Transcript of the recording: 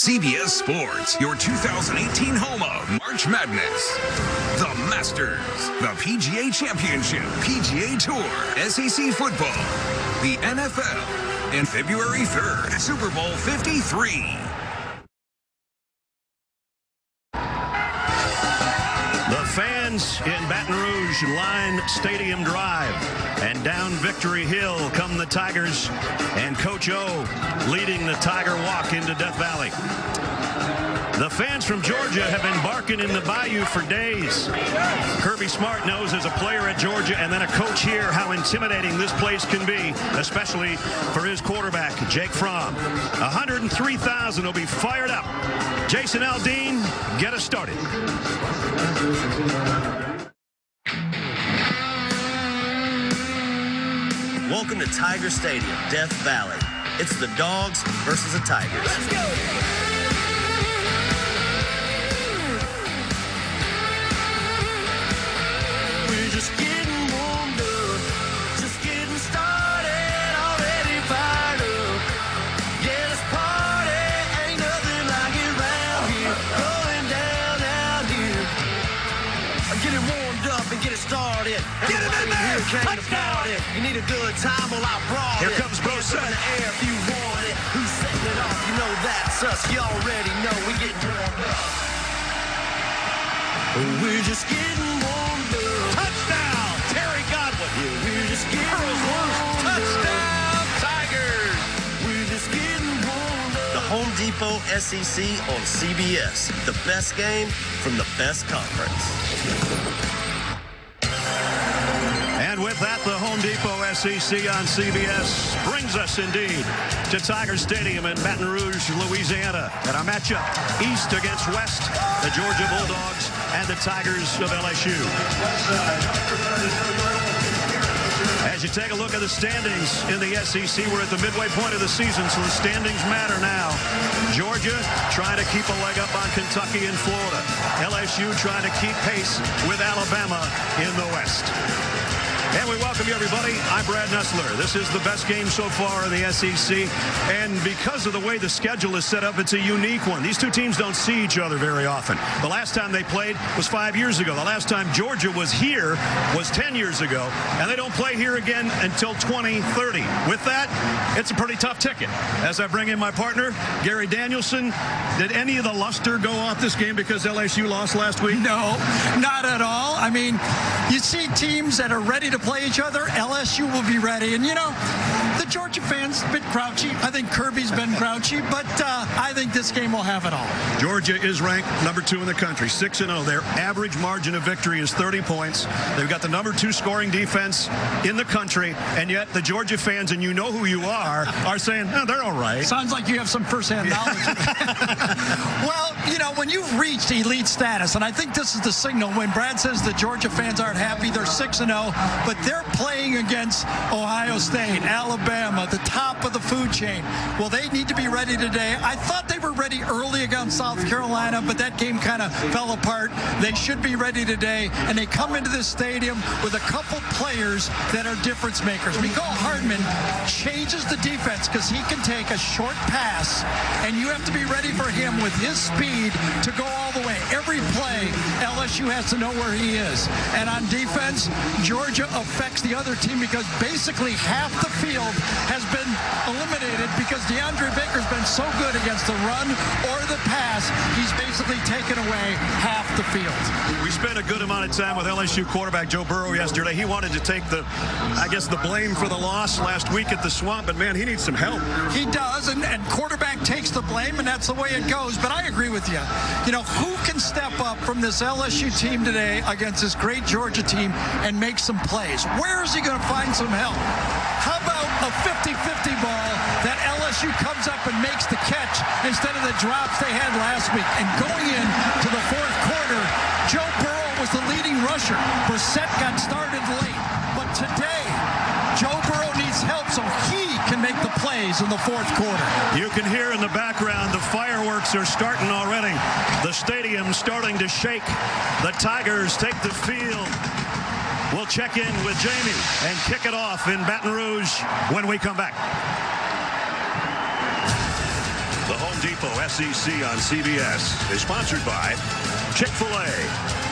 CBS Sports, your 2018 home of March Madness. The Masters, the PGA Championship, PGA Tour, SEC football, the NFL, and February 3rd, Super Bowl 53. The fans in Baton Rouge line Stadium Drive, and down Victory Hill come the Tigers, and Coach O leading the Tiger Walk into Death Valley. The fans from Georgia have been barking in the bayou for days. Kirby Smart knows as a player at Georgia and then a coach here how intimidating this place can be, especially for his quarterback, Jake Fromm. 103,000 will be fired up. Jason Aldean, get us started. Welcome to Tiger Stadium, Death Valley. It's the Dogs versus the Tigers. Let's go! We're just getting warmed up, just getting started, already fired up. Yeah, this party ain't nothing like it round here, going down out here. Get it warmed up and get it started. Get it in there! Touchdown! You need a good time, well I brought it. Here comes Brosette. In the air if you want it. Who's setting it off? You know that's us. You already know we get warmed up. We're just getting warmed up. Touchdown, Terry Godwin. Yeah, we're just getting warmed up. Touchdown, Tigers. We're just getting warmed up. The Home Depot SEC on CBS. The best game from the best conference. And with that, the Home Depot SEC on CBS brings us indeed to Tiger Stadium in Baton Rouge, Louisiana. And our matchup, East against West, the Georgia Bulldogs and the Tigers of LSU. As you take a look at the standings in the SEC, we're at the midway point of the season, so the standings matter now. Georgia trying to keep a leg up on Kentucky and Florida. LSU trying to keep pace with Alabama in the West. And we welcome you, everybody. I'm Brad Nessler. This is the best game so far in the SEC. And because of the way the schedule is set up, it's a unique one. These two teams don't see each other very often. The last time they played was 5 years ago. The last time Georgia was here was 10 years ago. And they don't play here again until 2030. With that, it's a pretty tough ticket. As I bring in my partner, Gary Danielson, did any of the luster go off this game because LSU lost last week? No, not at all. I mean, you see teams that are ready to play each other. LSU will be ready. And, you know, the Georgia fans a bit grouchy. I think Kirby's been grouchy, but I think this game will have it all. Georgia is ranked number 2 in the country, 6-0. Their average margin of victory is 30 points. They've got the number 2 scoring defense in the country, and yet the Georgia fans, and you know who you are saying, oh, they're all right. Sounds like you have some firsthand knowledge. Well, you know, when you've reached elite status, and I think this is the signal when Brad says the Georgia fans aren't happy, they're 6-0, but they're playing against Ohio State, Alabama, the top of the food chain. Well, they need to be ready today. I thought they were ready early against South Carolina, but that game kind of fell apart. They should be ready today, and they come into this stadium with a couple players that are difference makers. Mecole Hardman changes the defense because he can take a short pass, and you have to be ready for him with his speed to go all the way. Every play, LSU has to know where he is. And on defense, Georgia affects the other team because basically half the field has been eliminated because DeAndre Baker's been so good against the run or the pass, he's basically taken away half the field. We spent a good amount of time with LSU quarterback Joe Burrow yesterday. He wanted to take the blame for the loss last week at the Swamp, but man, he needs some help. He does, and quarterback takes the blame, and that's the way it goes. But I agree with you. You know, who can step up from this LSU team today against this great Georgia team and make some plays? Where is he going to find some help? How about a 50-50 ball that LSU comes up and makes the catch instead of the drops they had last week? And going into the fourth quarter, Joe Burrow was the leading rusher. Brissett got started late. But today, Joe Burrow needs help so he can make the plays in the fourth quarter. You can hear in the background the fireworks are starting already. The stadium starting to shake. The Tigers take the field. We'll check in with Jamie and kick it off in Baton Rouge when we come back. The Home Depot Info SEC on CBS is sponsored by Chick-fil-A.